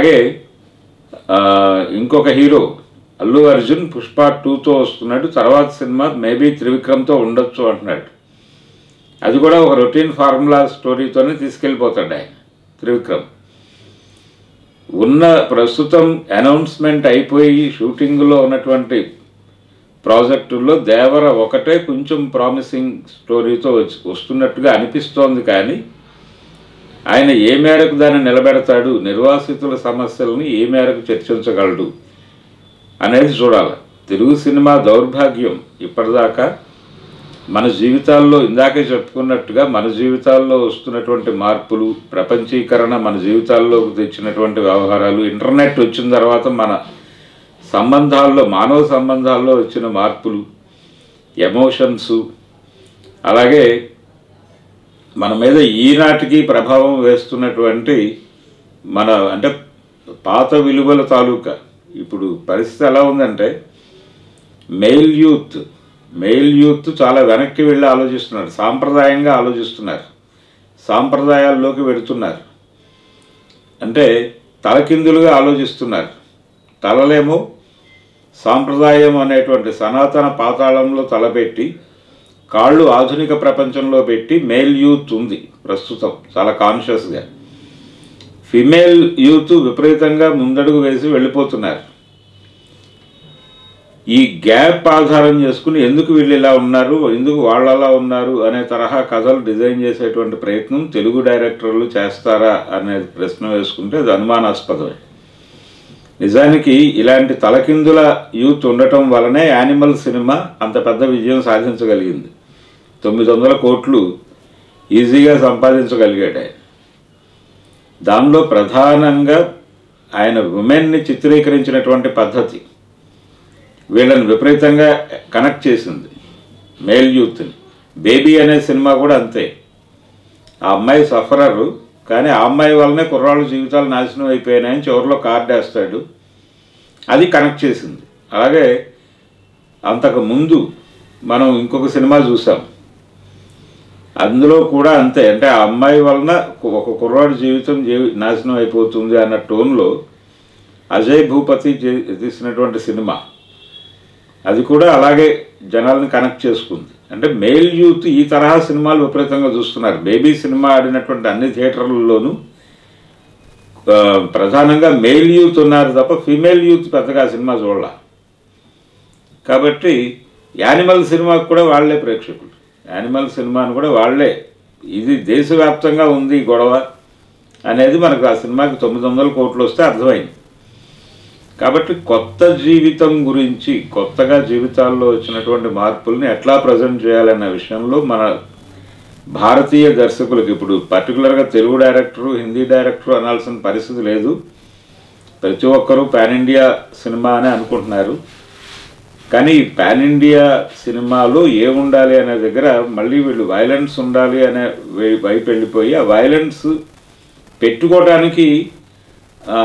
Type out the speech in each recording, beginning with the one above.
అలాగే ఇంకొక హీరో అల్లు అర్జున్ పుష్ప 2తో వస్తున్నాడు, తర్వాత సినిమా మేబీ త్రివిక్రమ్తో ఉండొచ్చు అంటున్నాడు. అది కూడా ఒక రొటీన్ ఫార్ములా స్టోరీతోనే తీసుకెళ్ళిపోతాడు ఆయన త్రివిక్రమ్. ప్రస్తుతం అనౌన్స్మెంట్ అయిపోయి షూటింగ్లో ఉన్నటువంటి ప్రాజెక్టుల్లో దేవర ఒకటే కొంచెం ప్రామిసింగ్ స్టోరీతో వస్తున్నట్టుగా అనిపిస్తోంది. కానీ ఆయన ఏ మేరకు దాన్ని నిలబెడతాడు, నిర్వాసితుల సమస్యలను ఏ మేరకు చర్చించగలడు అనేది చూడాలి. తెలుగు సినిమా దౌర్భాగ్యం ఇప్పటిదాకా మన జీవితాల్లో, ఇందాకే చెప్పుకున్నట్టుగా మన జీవితాల్లో వస్తున్నటువంటి మార్పులు, ప్రపంచీకరణ మన జీవితాల్లోకి తెచ్చినటువంటి వ్యవహారాలు, ఇంటర్నెట్ వచ్చిన తర్వాత మన సంబంధాల్లో, మానవ సంబంధాల్లో వచ్చిన మార్పులు, ఎమోషన్స్, అలాగే మన మీద ఈనాటికి ప్రభావం వేస్తున్నటువంటి మన అంటే పాత విలువల తాలూకా ఇప్పుడు పరిస్థితి ఎలా ఉందంటే మెయిల్ యూత్ చాలా వెనక్కి వెళ్ళి ఆలోచిస్తున్నారు, సాంప్రదాయంగా ఆలోచిస్తున్నారు, సాంప్రదాయాల్లోకి వెళుతున్నారు. అంటే తలకిందులుగా ఆలోచిస్తున్నారు. తలలేమో సాంప్రదాయం అనేటువంటి సనాతన పాతాళంలో తలపెట్టి, కాళ్ళు ఆధునిక ప్రపంచంలో పెట్టి మెయిల్ యూత్ ఉంది ప్రస్తుతం చాలా కాన్షియస్గా. ఫిమేల్ యూత్ విపరీతంగా ముందడుగు వేసి వెళ్ళిపోతున్నారు. ఈ గ్యాప్ ఆధారం చేసుకుని ఎందుకు వీళ్ళు ఇలా ఉన్నారు, ఎందుకు వాళ్ళు అలా ఉన్నారు అనే తరహా కథలు డిజైన్ చేసేటువంటి ప్రయత్నం తెలుగు డైరెక్టర్లు చేస్తారా అనే ప్రశ్న వేసుకుంటే అది అనుమానాస్పదమే. నిజానికి ఇలాంటి తలకిందుల యూత్ ఉండటం వలనే యానిమల్ సినిమా అంత పెద్ద విజయం సాధించగలిగింది. 900 కోట్లు ఈజీగా సంపాదించగలిగాడు ఆయన. దానిలో ప్రధానంగా ఆయన ఉమెన్ని చిత్రీకరించినటువంటి పద్ధతి వీళ్ళని విపరీతంగా కనెక్ట్ చేసింది, మేల్ యూత్ని. బేబీ అనే సినిమా కూడా అంతే. ఆ అమ్మాయి సఫరరు, కానీ ఆ అమ్మాయి వల్లనే కుర్రాళ్ళ జీవితాలు నాశనం అయిపోయినాయని చివరిలో కార్డు వేస్తాడు, అది కనెక్ట్ చేసింది. అలాగే అంతకు ముందు మనం ఇంకొక సినిమా చూసాం, అందులో కూడా అంతే. అంటే ఆ అమ్మాయి వలన ఒక కుర్రాడు జీవితం నాశనం అయిపోతుంది అన్న టోన్లో అజయ్ భూపతి తీసినటువంటి సినిమా, అది కూడా అలాగే జనాలను కనెక్ట్ చేసుకుంది. అంటే మెయిల్ యూత్ ఈ తరహా సినిమాలు విపరీతంగా చూస్తున్నారు. బేబీ సినిమా ఆడినటువంటి అన్ని థియేటర్లలోనూ ప్రధానంగా మెయిల్ యూత్ ఉన్నారు తప్ప ఫీమేల్ యూత్ పెద్దగా సినిమా చూడాల. కాబట్టి యానిమల్ సినిమాకు కూడా వాళ్లే ప్రేక్షకులు, యానిమల్ సినిమాను కూడా వాళ్లే. ఇది దేశవ్యాప్తంగా ఉంది గొడవ అనేది మనకు ఆ సినిమాకి 900 కోట్లు వస్తే అర్థమైంది. కాబట్టి కొత్త జీవితం గురించి, కొత్తగా జీవితాల్లో వచ్చినటువంటి మార్పుల్ని ఎట్లా ప్రజెంట్ చేయాలన్న విషయంలో మన భారతీయ దర్శకులకు ఇప్పుడు పర్టికులర్గా తెలుగు డైరెక్టరు, హిందీ డైరెక్టరు అనాల్సిన పరిస్థితి లేదు. ప్రతి ఒక్కరూ పాన్ ఇండియా సినిమా అని అనుకుంటున్నారు. కానీ ఈ పాన్ ఇండియా సినిమాలో ఏముండాలి అనే దగ్గర మళ్ళీ వీళ్ళు వైలెన్స్ ఉండాలి అనే వైపు వెళ్ళిపోయి, ఆ వైలెన్స్ పెట్టుకోవడానికి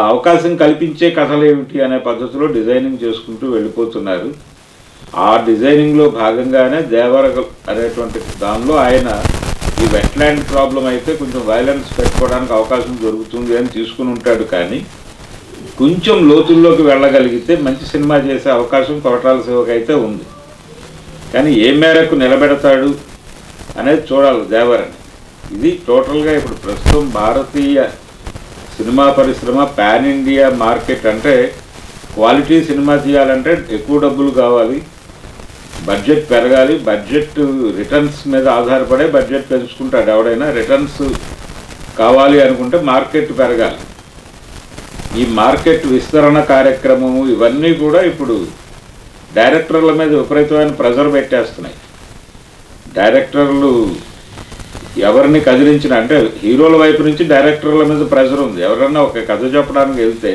అవకాశం కల్పించే కథలు ఏమిటి అనే పద్ధతిలో డిజైనింగ్ చేసుకుంటూ వెళ్ళిపోతున్నారు. ఆ డిజైనింగ్లో భాగంగానే దేవర అనేటువంటి దానిలో ఆయన ఈ వెట్లాండ్ ప్రాబ్లం అయితే కొంచెం వైలెన్స్ పెట్టుకోవడానికి అవకాశం దొరుకుతుంది అని తీసుకుని ఉంటాడు. కానీ కొంచెం లోతుల్లోకి వెళ్ళగలిగితే మంచి సినిమా చేసే అవకాశం కొరటాల శివకి అయితే ఉంది. కానీ ఏ మేరకు నిలబెడతాడు అనేది చూడాలి దేవరని. ఇది టోటల్గా ఇప్పుడు ప్రస్తుతం భారతీయ సినిమా పరిశ్రమ పాన్ ఇండియా మార్కెట్. అంటే క్వాలిటీ సినిమా తీయాలంటే ఎక్కువ డబ్బులు కావాలి, బడ్జెట్ పెరగాలి. బడ్జెట్ రిటర్న్స్ మీద ఆధారపడే బడ్జెట్ పెంచుకుంటాడు ఎవడైనా. రిటర్న్స్ కావాలి అనుకుంటే మార్కెట్ పెరగాలి. ఈ మార్కెట్ విస్తరణ కార్యక్రమము ఇవన్నీ కూడా ఇప్పుడు డైరెక్టర్ల మీద విపరీతమైన ప్రెజర్ పెట్టేస్తున్నాయి. డైరెక్టర్లు ఎవరిని కదిలించిన, అంటే హీరోల వైపు నుంచి డైరెక్టర్ల మీద ప్రెజర్ ఉంది. ఎవరన్నా ఒక కథ చెప్పడానికి వెళ్తే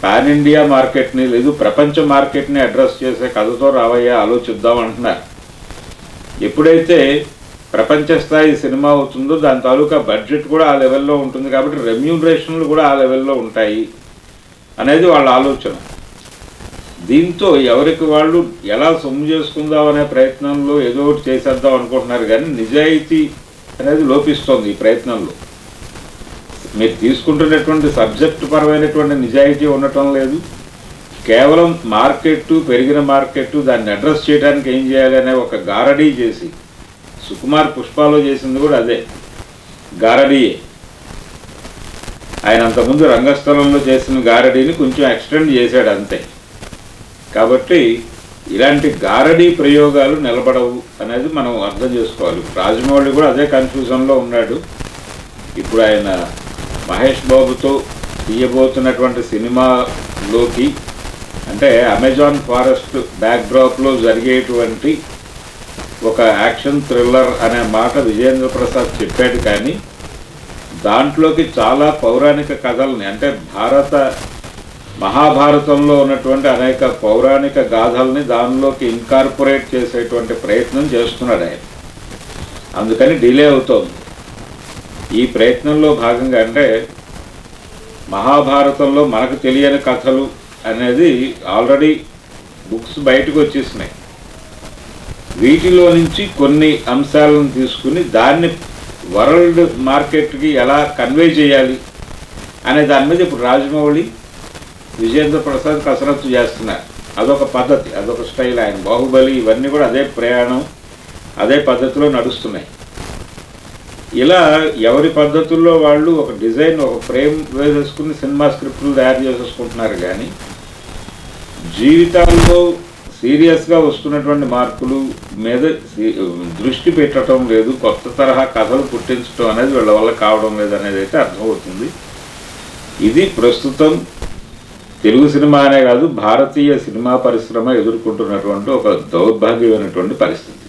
పాన్ ఇండియా మార్కెట్ని లేదు ప్రపంచ మార్కెట్ని అడ్రస్ చేసే కథతో రావయ్యా ఆలోచిద్దాం అంటున్నారు. ఎప్పుడైతే ప్రపంచ స్థాయి సినిమా అవుతుందో దాని తాలూకా బడ్జెట్ కూడా ఆ లెవెల్లో ఉంటుంది, కాబట్టి రెమ్యూనరేషన్లు కూడా ఆ లెవెల్లో ఉంటాయి అనేది వాళ్ళ ఆలోచన. దీంతో ఎవరికి వాళ్ళు ఎలా సొమ్ము చేసుకుందాం అనే ప్రయత్నంలో ఏదో ఒకటి చేసేద్దాం అనుకుంటున్నారు. కానీ నిజాయితీ అనేది లోపిస్తోంది ఈ ప్రయత్నంలో. మీరు తీసుకుంటున్నటువంటి సబ్జెక్టు పరమైనటువంటి నిజాయితీ ఉండటం లేదు. కేవలం మార్కెట్టు, పెరిగిన మార్కెట్టు, దాన్ని అడ్రస్ చేయడానికి ఏం చేయాలి అనే ఒక గారడీ చేసి, సుకుమార్ పుష్పాలో చేసింది కూడా అదే గారడీయే. ఆయన అంతకుముందు రంగస్థలంలో చేసిన గారడీని కొంచెం ఎక్స్టెండ్ చేశాడు అంతే. కాబట్టి ఇలాంటి గారడీ ప్రయోగాలు నిలబడవు అనేది మనం అర్థం చేసుకోవాలి. రాజమౌళి కూడా అదే కన్ఫ్యూజన్లో ఉన్నాడు. ఇప్పుడు ఆయన మహేష్ బాబుతో తీయబోతున్నటువంటి సినిమాలోకి, అంటే అమెజాన్ ఫారెస్ట్ బ్యాక్డ్రాప్లో జరిగేటువంటి ఒక యాక్షన్ థ్రిల్లర్ అనే మాట విజేంద్ర ప్రసాద్ చెప్పాడు. కానీ దాంట్లోకి చాలా పౌరాణిక కథల్ని, అంటే మహాభారతంలో ఉన్నటువంటి అనేక పౌరాణిక గాథల్ని దానిలోకి ఇన్కార్పొరేట్ చేసేటువంటి ప్రయత్నం చేస్తున్నాడు ఆయన. అందుకని డిలే అవుతోంది. ఈ ప్రయత్నంలో భాగంగా, అంటే మహాభారతంలో మనకు తెలియని కథలు అనేది ఆల్రెడీ బుక్స్ బయటకు వచ్చేసినాయి. వీటిలో నుంచి కొన్ని అంశాలను తీసుకుని దాన్ని వరల్డ్ మార్కెట్కి ఎలా కన్వే చేయాలి అనే దాని మీద ఇప్పుడు రాజమౌళి, విజేంద్ర ప్రసాద్ కసరత్తు చేస్తున్నారు. అదొక పద్ధతి, అదొక స్టైల్. ఆయన బాహుబలి ఇవన్నీ కూడా అదే ప్రయాణం, అదే పద్ధతిలో నడుస్తున్నాయి. ఇలా ఎవరి పద్ధతుల్లో వాళ్ళు ఒక డిజైన్, ఒక ఫ్రేమ్ వేసేసుకుని సినిమా స్క్రిప్టులు తయారు చేసేసుకుంటున్నారు. కానీ జీవితాల్లో సీరియస్గా వస్తున్నటువంటి మార్పులు మీద దృష్టి పెట్టడం లేదు. కొత్త తరహా కథలు పుట్టించడం అనేది వీళ్ళ వల్ల కావడం లేదు అనేది అయితే అర్థమవుతుంది. ఇది ప్రస్తుతం తెలుగు సినిమా అనే కాదు, భారతీయ సినిమా పరిశ్రమ ఎదుర్కొంటున్నటువంటి ఒక దౌర్భాగ్యమైనటువంటి పరిస్థితి.